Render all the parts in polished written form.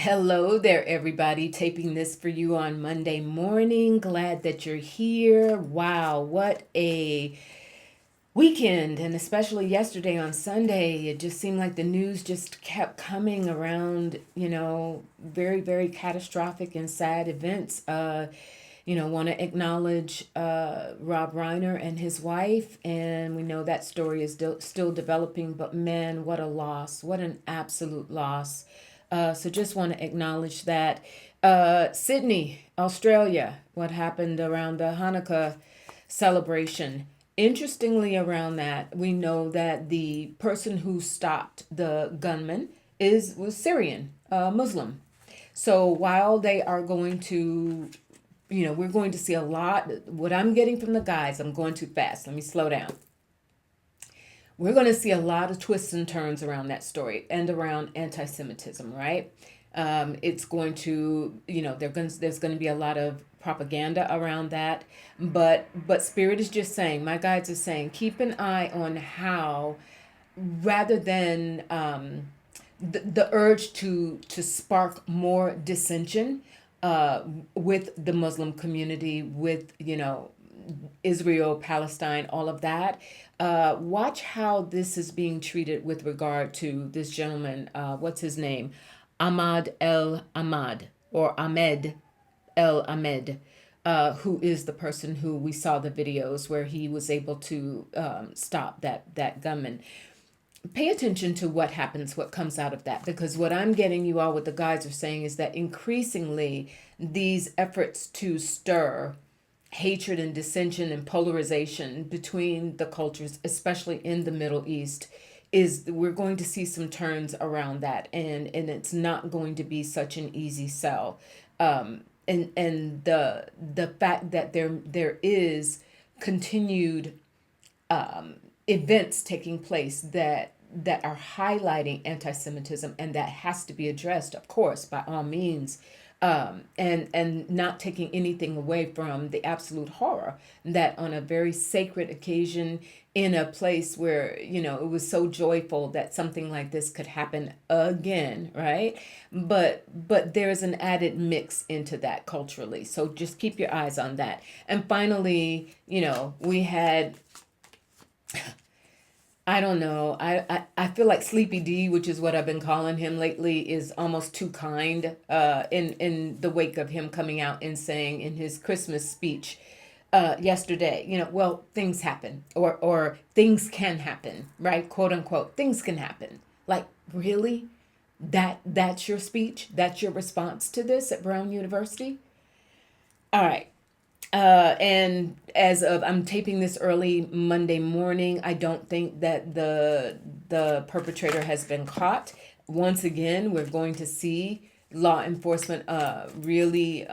Hello there, everybody. Taping this for you on Monday morning. Glad that you're here. Wow, what a weekend. And especially yesterday on Sunday, it just seemed like the news just kept coming around, very, very catastrophic and sad events. Want to acknowledge Rob Reiner and his wife. And we know that story is still developing, but man, what a loss. What an absolute loss. So just want to acknowledge that. Sydney, Australia, what happened around the Hanukkah celebration. Interestingly, around that, we know that the person who stopped the gunman was Syrian, Muslim. So while they are going to, we're going to see a lot. What I'm getting from the guys, I'm going too fast. Let me slow down. We're going to see a lot of twists and turns around that story and around anti-Semitism, right? It's going to, there's going to be a lot of propaganda around that, but Spirit is just saying, my guides are saying, keep an eye on how, rather than the urge to spark more dissension with the Muslim community, with Israel, Palestine, all of that. Watch how this is being treated with regard to this gentleman. What's his name? Ahmad El Ahmad or Ahmed El Ahmed. Who is the person who we saw the videos where he was able to stop that gunman. Pay attention to what happens, what comes out of that, because what I'm getting you all, what the guys are saying is that increasingly these efforts to stir hatred and dissension and polarization between the cultures, especially in the Middle East, is we're going to see some turns around that, and it's not going to be such an easy sell. And the fact that there is continued events taking place that are highlighting anti-Semitism, and that has to be addressed, of course, by all means, and not taking anything away from the absolute horror that on a very sacred occasion in a place where it was so joyful that something like this could happen again, right? But there's an added mix into that culturally, so just keep your eyes on that. And finally, we had, I don't know. I feel like Sleepy D, which is what I've been calling him lately, is almost too kind. In the wake of him coming out and saying in his Christmas speech yesterday, well, things happen, or things can happen, right? Quote unquote, things can happen. Like, really? That's your speech? That's your response to this at Brown University? All right. And as of I'm taping this early Monday morning, I don't think that the perpetrator has been caught. Once again, we're going to see law enforcement really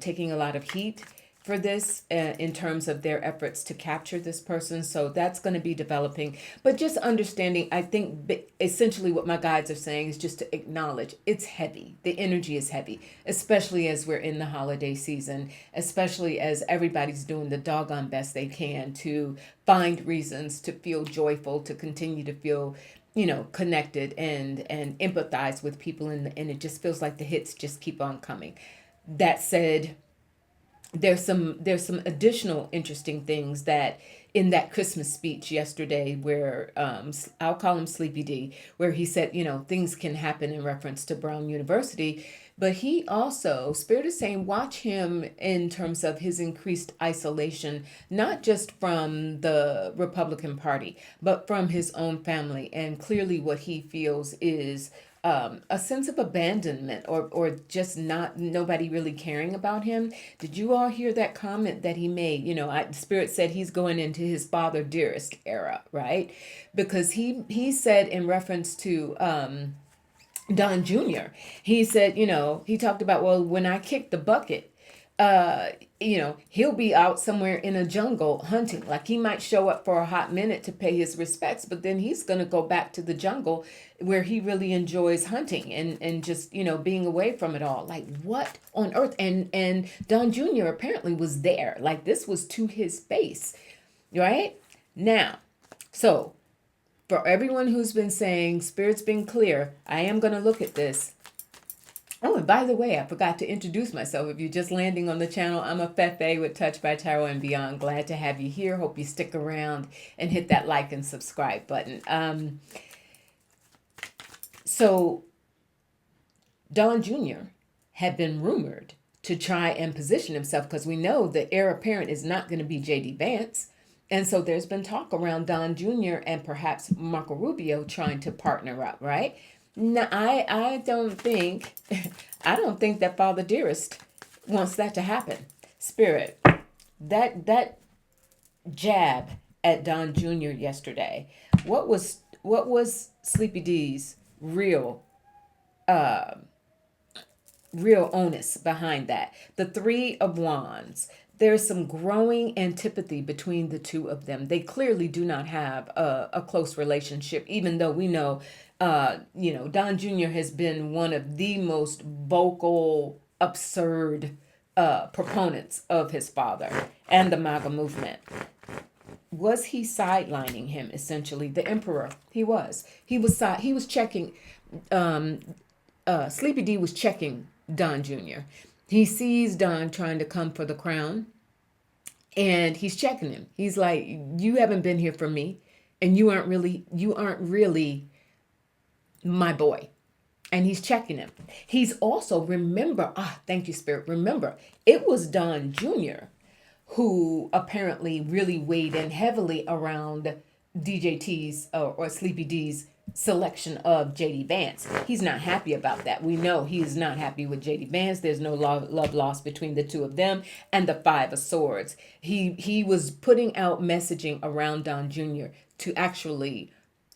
taking a lot of heat for this in terms of their efforts to capture this person. So that's going to be developing. But just understanding, I think essentially what my guides are saying is just to acknowledge it's heavy. The energy is heavy, especially as we're in the holiday season, especially as everybody's doing the doggone best they can to find reasons to feel joyful, to continue to feel connected and empathize with people, and it just feels like the hits just keep on coming. That said, there's some additional interesting things that in that Christmas speech yesterday, where I'll call him Sleepy D, where he said things can happen in reference to Brown University, but he also, Spirit is saying, watch him in terms of his increased isolation, not just from the Republican Party, but from his own family, and clearly what he feels is a sense of abandonment, or just not nobody really caring about him. Did you all hear that comment that he made? Spirit said he's going into his father Dearest era, right? Because he said in reference to Don Jr., he said, he talked about, well, when I kick the bucket, uh, he'll be out somewhere in a jungle hunting. Like, he might show up for a hot minute to pay his respects, but then he's going to go back to the jungle where he really enjoys hunting and just, being away from it all. Like, what on earth? And Don Jr. apparently was there. Like, this was to his face, right? Now, so for everyone who's been saying Spirit's been clear, I am going to look at this. Oh, and by the way, I forgot to introduce myself. If you're just landing on the channel, I'm a Fefe with Touch by Tarot and Beyond. Glad to have you here. Hope you stick around and hit that like and subscribe button. So Don Jr. had been rumored to try and position himself because we know the heir apparent is not going to be J.D. Vance. And so there's been talk around Don Jr. and perhaps Marco Rubio trying to partner up, right? No, I don't think I don't think that Father Dearest wants that to happen. Spirit, that jab at Don Jr. yesterday. What was Sleepy D's uh real onus behind that? The Three of Wands. There's some growing antipathy between the two of them. They clearly do not have a close relationship, even though we know, Don Jr. has been one of the most vocal, absurd proponents of his father and the MAGA movement. Was he sidelining him, essentially? The emperor. He was. He was checking. Sleepy D was checking Don Jr. He sees Don trying to come for the crown, and he's checking him. He's like, "You haven't been here for me, and you aren't really my boy." And he's checking him. He's also, thank you, Spirit. Remember, it was Don Jr. who apparently really weighed in heavily around DJT's or Sleepy D's selection of JD Vance. He's not happy about that. We know he is not happy with JD Vance. There's no love lost between the two of them. And the Five of Swords. He was putting out messaging around Don Jr. to actually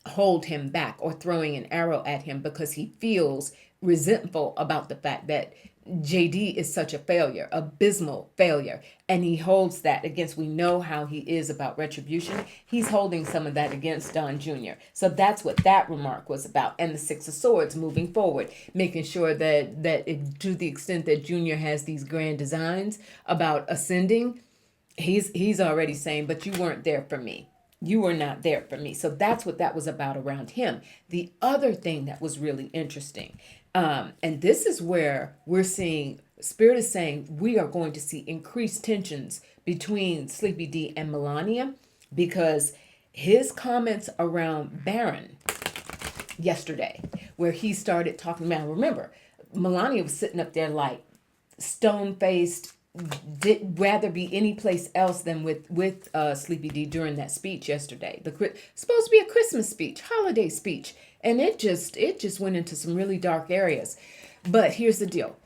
hold him back or throwing an arrow at him because he feels resentful about the fact that JD is such a failure, abysmal failure. And he holds that against, we know how he is about retribution. He's holding some of that against Don Jr. So that's what that remark was about. And the Six of Swords moving forward, making sure that to the extent that Junior has these grand designs about ascending, he's already saying, but you weren't there for me. You were not there for me. So that's what that was about around him. The other thing that was really interesting, and this is where we're seeing, Spirit is saying we are going to see increased tensions between Sleepy D and Melania, because his comments around Barron yesterday, where he started talking about, remember, Melania was sitting up there like stone-faced, did rather be any place else than with Sleepy D during that speech yesterday. Supposed to be a Christmas speech, holiday speech, and it just went into some really dark areas. But here's the deal: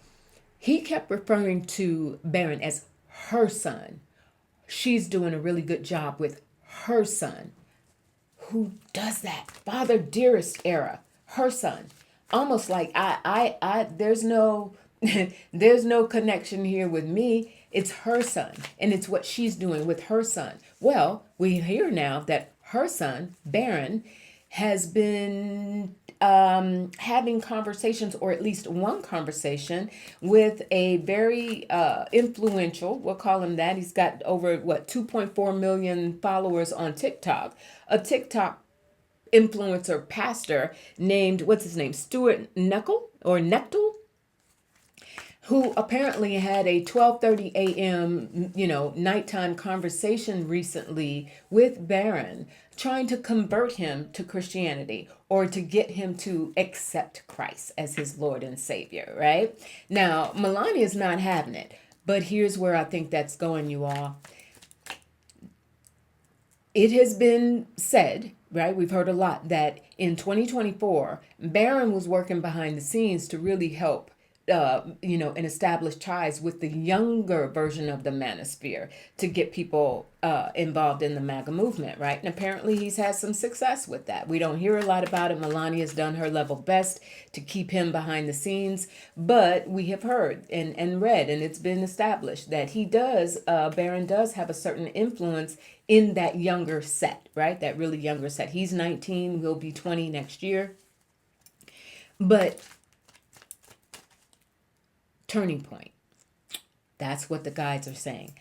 he kept referring to Barron as her son. She's doing a really good job with her son. Who does that? Father Dearest era, her son. Almost like I there's no there's no connection here with me. It's her son, and it's what she's doing with her son. Well, we hear now that her son, Barron, has been having conversations, or at least one conversation, with a very influential, we'll call him that. He's got over, 2.4 million followers on TikTok. A TikTok influencer pastor named, what's his name? Stuart Nechtel, who apparently had a 12:30 a.m., nighttime conversation recently with Barron, trying to convert him to Christianity or to get him to accept Christ as his Lord and Savior, right? Now, Melania is not having it, but here's where I think that's going, you all. It has been said, right? We've heard a lot that in 2024, Barron was working behind the scenes to really help and establish ties with the younger version of the Manosphere to get people involved in the MAGA movement, right? And apparently he's had some success with that. We don't hear a lot about it. Melania's done her level best to keep him behind the scenes, but we have heard and read, and it's been established that Barron does have a certain influence in that younger set, right? That really younger set. He's 19, will be 20 next year. But turning point. That's what the guides are saying.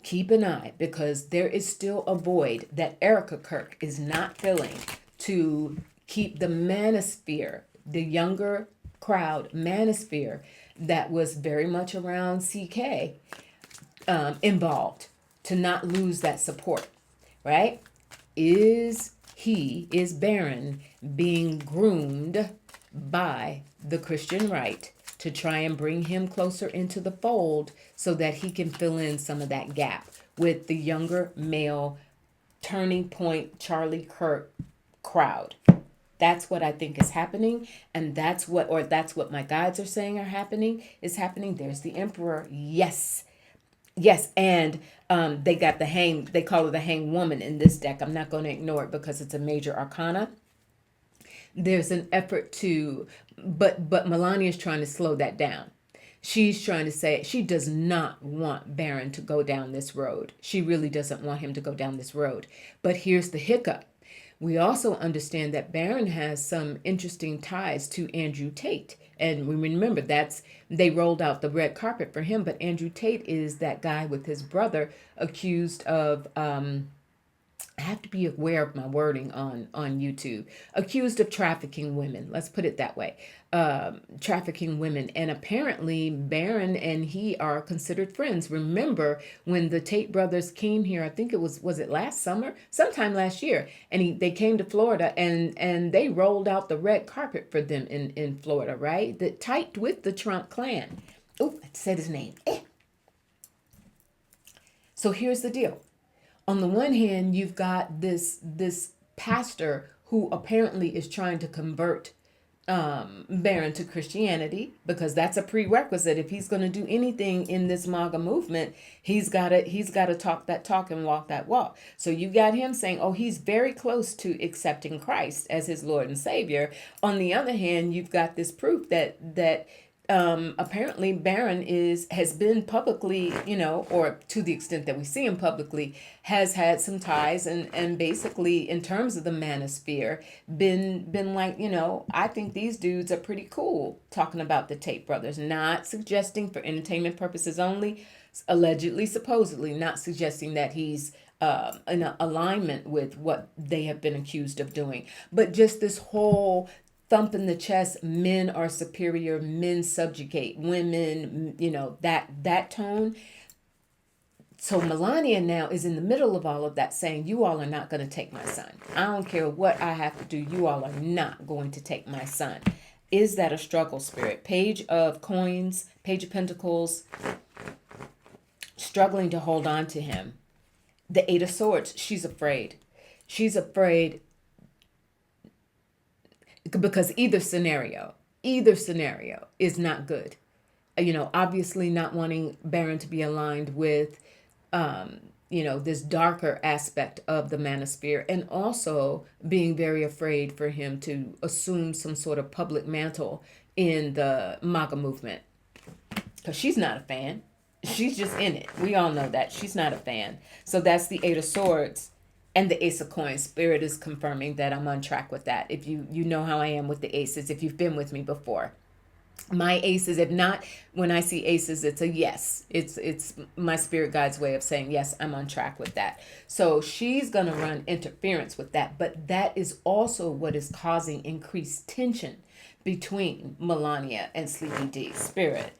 Keep an eye, because there is still a void that Erica Kirk is not filling to keep the Manosphere, the younger crowd, Manosphere, that was very much around CK, involved, to not lose that support, right? Is Barron being groomed by the Christian right to try and bring him closer into the fold so that he can fill in some of that gap with the younger male turning point Charlie Kirk crowd? That's what I think is happening, and that's what my guides are saying is happening. There's the emperor. Yes. Yes, and they got they call her the hang woman in this deck. I'm not going to ignore it because it's a major arcana. There's an effort to, but Melania is trying to slow that down. She's trying to say she does not want Barron to go down this road. She really doesn't want him to go down this road. But here's the hiccup. We also understand that Barron has some interesting ties to Andrew Tate. And we remember they rolled out the red carpet for him, but Andrew Tate is that guy with his brother accused of I have to be aware of my wording on YouTube. Accused of trafficking women. Let's put it that way. Trafficking women. And apparently Barron and he are considered friends. Remember when the Tate brothers came here, I think was it last summer? Sometime last year. And they came to Florida and they rolled out the red carpet for them in Florida, right? That tight with the Trump clan. Oh, I said his name. So here's the deal. On the one hand, you've got this pastor who apparently is trying to convert Barron to Christianity, because that's a prerequisite. If he's going to do anything in this MAGA movement, he's got to talk that talk and walk that walk. So you got him saying, oh, he's very close to accepting Christ as his Lord and Savior. On the other hand, you've got this proof that apparently Barron has been publicly, or to the extent that we see him publicly, has had some ties and basically in terms of the manosphere been like, I think these dudes are pretty cool, talking about the Tate brothers, not suggesting for entertainment purposes only, allegedly, supposedly, not suggesting that he's in alignment with what they have been accused of doing, but just this whole thump in the chest, men are superior, men subjugate women, that tone. So Melania now is in the middle of all of that saying, you all are not going to take my son. I don't care what I have to do. You all are not going to take my son. Is that a struggle spirit? Page of Coins, Page of Pentacles, struggling to hold on to him. The Eight of Swords, she's afraid. She's afraid because either scenario is not good. Obviously not wanting Barron to be aligned with, this darker aspect of the manosphere, and also being very afraid for him to assume some sort of public mantle in the MAGA movement. Because she's not a fan. She's just in it. We all know that. She's not a fan. So that's the Eight of Swords. And the Ace of Coins. Spirit is confirming that I'm on track with that. If you know how I am with the aces, if you've been with me before. My aces, if not, when I see aces, it's a yes. It's my spirit guide's way of saying, yes, I'm on track with that. So she's going to run interference with that. But that is also what is causing increased tension between Melania and Sleepy D. Spirit.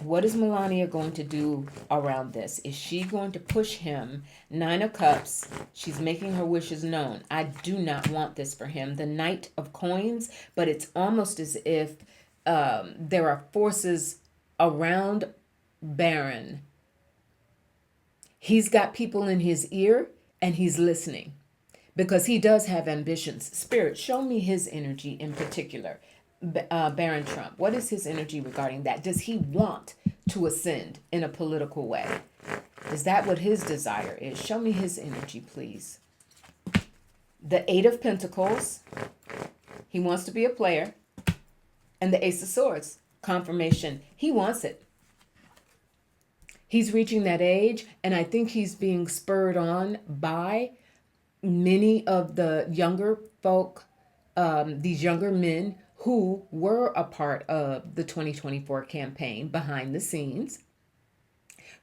What is Melania going to do around this? Is she going to push him? Nine of Cups. She's making her wishes known. I do not want this for him. The Knight of Coins. But it's almost as if there are forces around Barron. He's got people in his ear and he's listening. Because he does have ambitions. Spirit, show me his energy in particular. Barron Trump. What is his energy regarding that? Does he want to ascend in a political way? Is that what his desire is? Show me his energy, please. The Eight of Pentacles. He wants to be a player. And the Ace of Swords. Confirmation. He wants it. He's reaching that age, and I think he's being spurred on by many of the younger folk, these younger men who were a part of the 2024 campaign behind the scenes.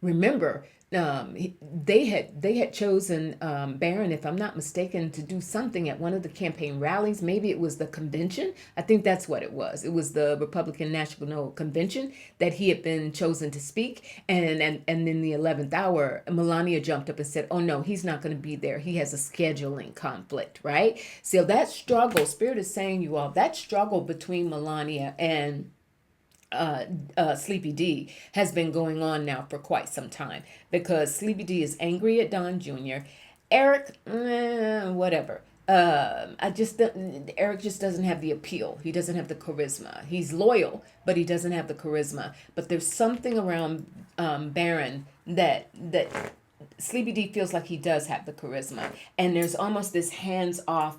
Remember, they had chosen Barron, if I'm not mistaken, to do something at one of the campaign rallies. Maybe it was the convention. I think that's what it was. It was the Republican National Convention that he had been chosen to speak. And in the 11th hour, Melania jumped up and said, "Oh no, he's not going to be there. He has a scheduling conflict." Right. So that struggle, Spirit is saying, you all, that struggle between Melania and Sleepy D has been going on now for quite some time, because Sleepy D is angry at Don Jr. Eric, whatever. Eric just doesn't have the appeal. He doesn't have the charisma. He's loyal, but he doesn't have the charisma. But there's something around Barron that Sleepy D feels like he does have the charisma, and there's almost this hands off.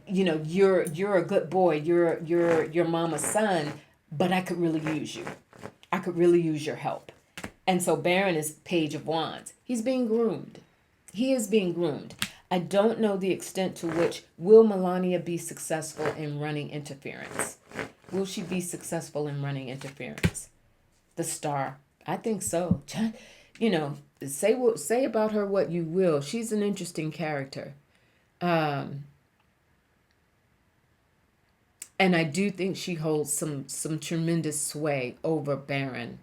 You're a good boy. You're your mama's son, but I could really use you. I could really use your help. And so Barron is Page of Wands. He's being groomed. He is being groomed. I don't know the extent to which will Melania be successful in running interference. Will she be successful in running interference? The Star. I think so. Say about her what you will. She's an interesting character. And I do think she holds some tremendous sway over Barron.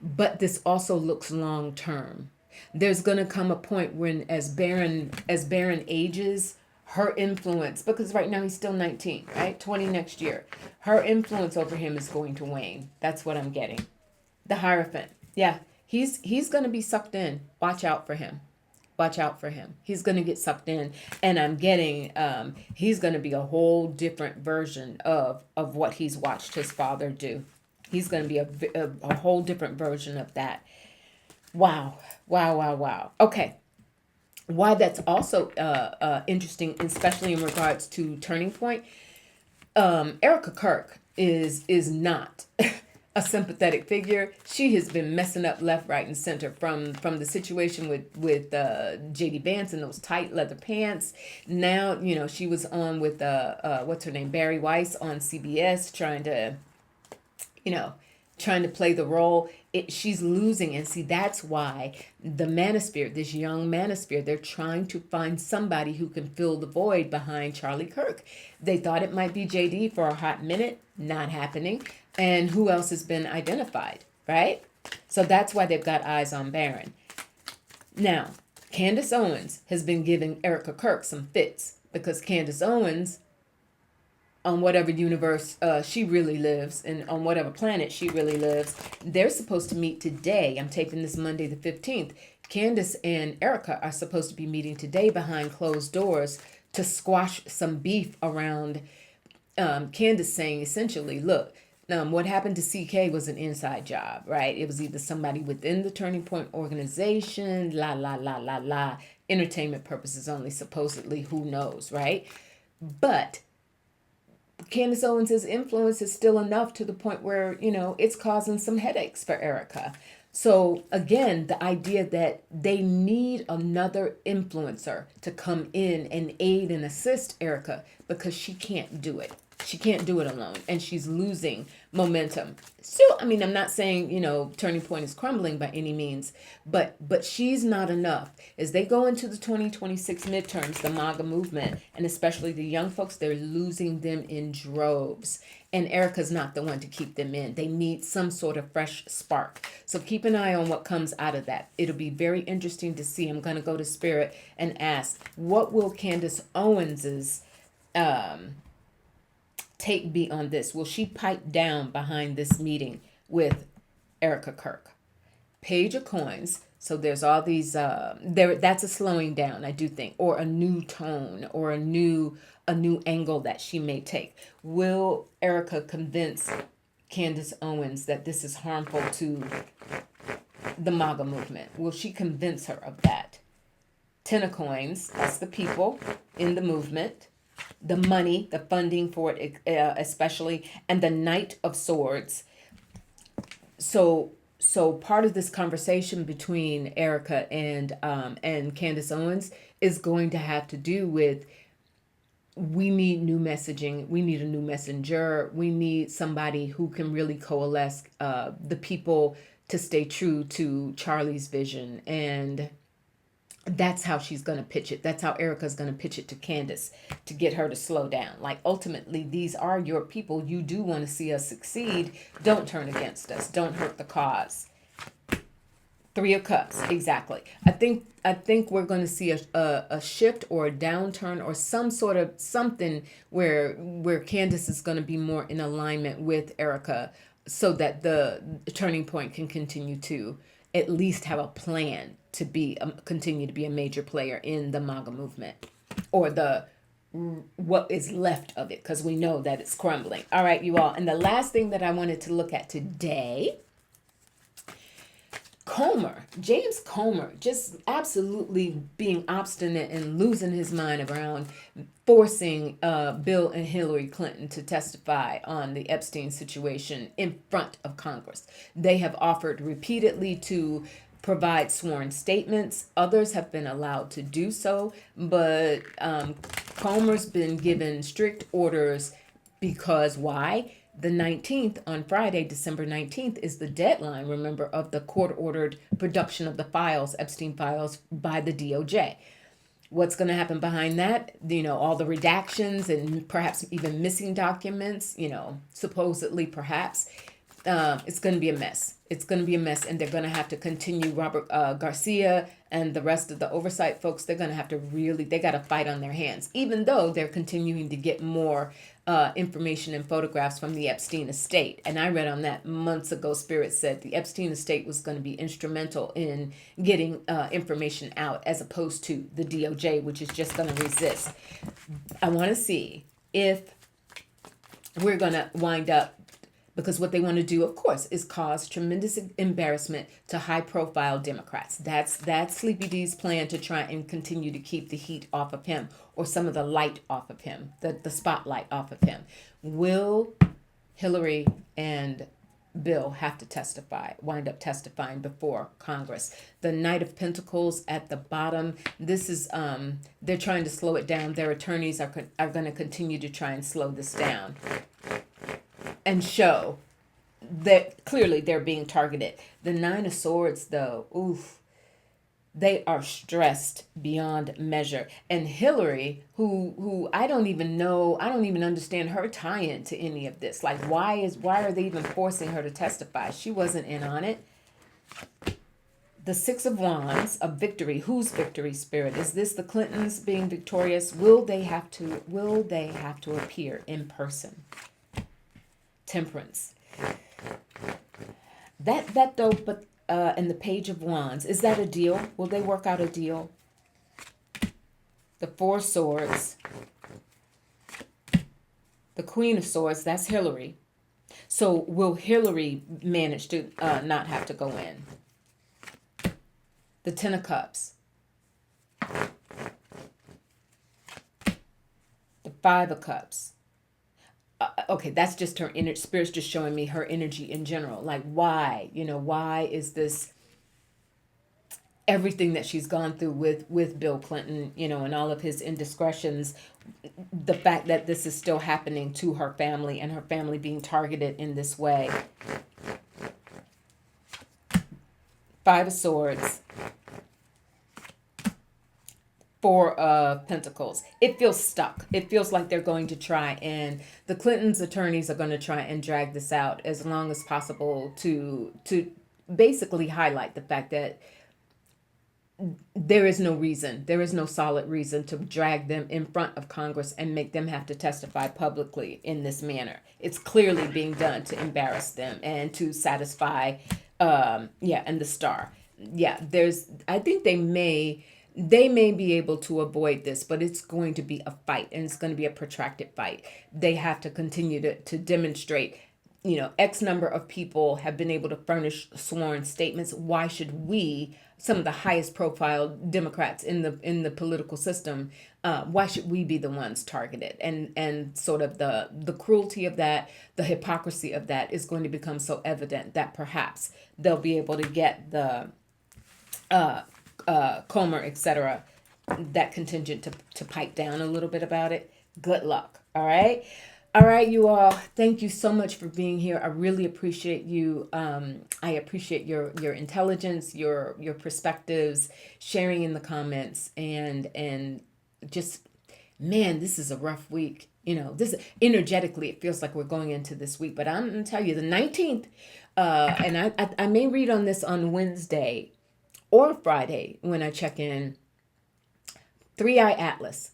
But this also looks long term. There's going to come a point when as Barron ages, her influence, because right now he's still 19, right? 20 next year. Her influence over him is going to wane. That's what I'm getting. The Hierophant. Yeah, he's going to be sucked in. Watch out for him. Watch out for him. He's going to get sucked in. And I'm getting, he's going to be a whole different version of what he's watched his father do. He's going to be a whole different version of that. Wow. Okay. Why that's also interesting, especially in regards to Turning Point, Erica Kirk is not a sympathetic figure. She has been messing up left, right, and center from the situation with JD Vance and those tight leather pants. Now, she was on with what's her name, Barry Weiss on CBS, trying to play the role. She's losing. And see, that's why the Manosphere, this young Manosphere, they're trying to find somebody who can fill the void behind Charlie Kirk. They thought it might be JD for a hot minute. Not happening. And who else has been identified, right? So that's why they've got eyes on Barron. Now, Candace Owens has been giving Erica Kirk some fits, because Candace Owens, on whatever universe she really lives, and on whatever planet she really lives, they're supposed to meet today. I'm taping this Monday the 15th. Candace and Erica are supposed to be meeting today behind closed doors to squash some beef around Candace saying essentially, look, what happened to CK was an inside job, right? It was either somebody within the Turning Point organization, entertainment purposes only, supposedly, who knows, right? But Candace Owens' influence is still enough to the point where, it's causing some headaches for Erica. So again, the idea that they need another influencer to come in and aid and assist Erica, because she can't do it. She can't do it alone, and she's losing momentum. Still, I'm not saying, Turning Point is crumbling by any means, but she's not enough. As they go into the 2026 midterms, the MAGA movement, and especially the young folks, they're losing them in droves. And Erica's not the one to keep them in. They need some sort of fresh spark. So keep an eye on what comes out of that. It'll be very interesting to see. I'm going to go to Spirit and ask, what will Candace Owens's take be on this? Will she pipe down behind this meeting with Erica Kirk? Page of Coins. So there's all these that's a slowing down, I do think, or a new tone, or a new angle that she may take. Will Erica convince Candace Owens that this is harmful to the MAGA movement? Will she convince her of that? Ten of Coins, that's the people in the movement. The money, the funding for it, especially, and the Knight of Swords. So part of this conversation between Erica and Candace Owens is going to have to do with, we need new messaging. We need a new messenger. We need somebody who can really coalesce the people to stay true to Charlie's vision. And that's how she's going to pitch it. That's how Erica's going to pitch it to Candace to get her to slow down. Like, ultimately, these are your people. You do want to see us succeed. Don't turn against us. Don't hurt the cause. Three of Cups, exactly. I think we're going to see a shift or a downturn or some sort of something where Candace is going to be more in alignment with Erica, so that the turning point can continue to at least have a plan to be continue to be a major player in the MAGA movement, or the what is left of it, because we know that it's crumbling. All right, you all. And the last thing that I wanted to look at today, James Comer, just absolutely being obstinate and losing his mind around forcing Bill and Hillary Clinton to testify on the Epstein situation in front of Congress. They have offered repeatedly to provide sworn statements. Others have been allowed to do so, but Comer's been given strict orders because why? The 19th, on Friday, December 19th, is the deadline, remember, of the court-ordered production of the files, Epstein files, by the DOJ. What's going to happen behind that? All the redactions and perhaps even missing documents, supposedly perhaps. It's going to be a mess. It's going to be a mess, and they're going to have to continue. Robert Garcia and the rest of the oversight folks, they're going to have to they got to fight on their hands, even though they're continuing to get more information and photographs from the Epstein estate. And I read on that months ago, Spirit said the Epstein estate was going to be instrumental in getting information out, as opposed to the DOJ, which is just going to resist. I want to see if we're going to wind up, because what they want to do, of course, is cause tremendous embarrassment to high-profile Democrats. That's Sleepy D's plan, to try and continue to keep the heat off of him, or some of the light off of him, the spotlight off of him. Will Hillary and Bill have to wind up testifying before Congress? The Knight of Pentacles at the bottom. This is, they're trying to slow it down. Their attorneys are going to continue to try and slow this down and show that clearly they're being targeted. The Nine of Swords, though, oof, they are stressed beyond measure. And Hillary, who I don't even understand her tie-in to any of this. Like, why are they even forcing her to testify? She wasn't in on it. The Six of Wands of victory. Whose victory, Spirit? Is this the Clintons being victorious? Will they have to appear in person? Temperance. That though, but and the Page of Wands, is that a deal? Will they work out a deal? The Four of Swords, the Queen of Swords, that's Hillary. So will Hillary manage to not have to go in? The Ten of Cups, the Five of Cups. Okay, that's just her inner spirit's just showing me her energy in general. Like, why is this, everything that she's gone through with Bill Clinton, and all of his indiscretions, the fact that this is still happening to her family, and her family being targeted in this way. Five of Swords. Four of Pentacles. It feels stuck. It feels like they're going to try, and the Clintons' attorneys are going to try and drag this out as long as possible to basically highlight the fact that there is no solid reason to drag them in front of Congress and make them have to testify publicly in this manner. It's clearly being done to embarrass them and to satisfy, and the Star. Yeah, I think they may be able to avoid this, but it's going to be a fight, and it's going to be a protracted fight. They have to continue to demonstrate, X number of people have been able to furnish sworn statements. Why should we, some of the highest profile Democrats in the political system, why should we be the ones targeted? And sort of the cruelty of that, the hypocrisy of that is going to become so evident that perhaps they'll be able to get the Comer, etc., that contingent to pipe down a little bit about it. Good luck. All right. All right, you all. Thank you so much for being here. I really appreciate you. I appreciate your intelligence, your perspectives, sharing in the comments, and just man, this is a rough week. This energetically, it feels like we're going into this week. But I'm gonna tell you, the 19th, and I may read on this on Wednesday or Friday when I check in. Three Eye Atlas,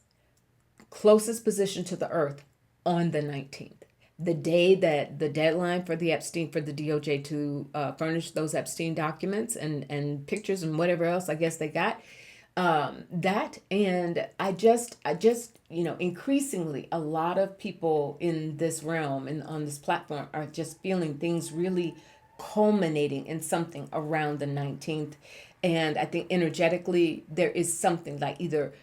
closest position to the Earth on the 19th. The day that the deadline for the DOJ to furnish those Epstein documents and pictures and whatever else I guess they got, that and I just increasingly a lot of people in this realm and on this platform are just feeling things really culminating in something around the 19th. And I think energetically there is something like either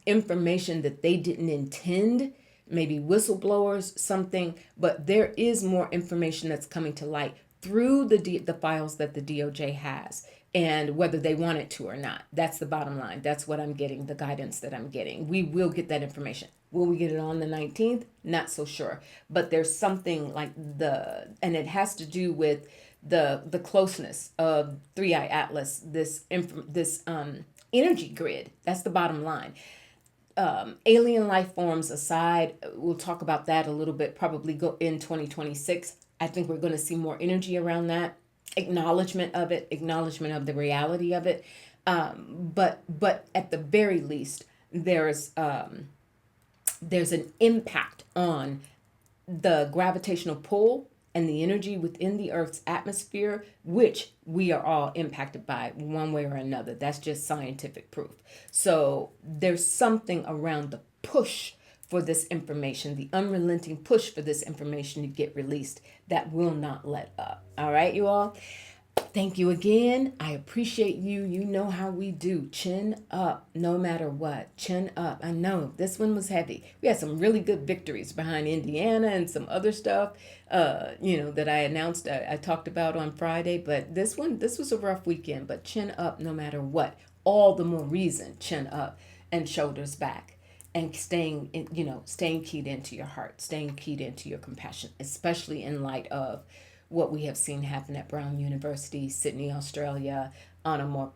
information that they didn't intend, maybe whistleblowers, something, but there is more information that's coming to light through the files that the DOJ has, and whether they want it to or not. That's the bottom line. That's what I'm getting, the guidance that I'm getting. We will get that information. Will we get it on the 19th? Not so sure. But there's something like and it has to do with the closeness of Three Eye Atlas, this energy grid. That's the bottom line. Alien life forms aside, we'll talk about that a little bit, probably go in 2026. I think we're going to see more energy around that, acknowledgement of it, acknowledgement of the reality of it. But at the very least, there's an impact on the gravitational pull and the energy within the Earth's atmosphere, which we are all impacted by one way or another. That's just scientific proof. So there's something around the push for this information, the unrelenting push for this information to get released that will not let up. All right, you all. Thank you again. I appreciate you. You know how we do. Chin up no matter what. Chin up. I know this one was heavy. We had some really good victories behind Indiana and some other stuff, that I announced, I talked about on Friday. But this was a rough weekend. But chin up no matter what. All the more reason, chin up and shoulders back. And staying keyed into your heart, staying keyed into your compassion, especially in light of what we have seen happen at Brown University, Sydney, Australia, on a more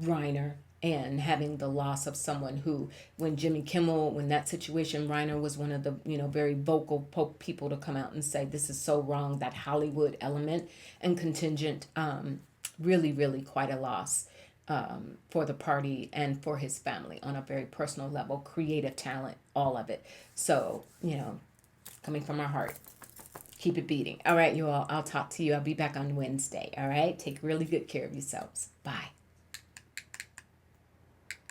Reiner, and having the loss of someone who, when that situation, Reiner was one of the very vocal people to come out and say this is so wrong. That Hollywood element and contingent, really, really quite a loss. For the party and for his family on a very personal level, creative talent, all of it. So, coming from our heart. Keep it beating. All right, you all. I'll talk to you. I'll be back on Wednesday. All right. Take really good care of yourselves. Bye.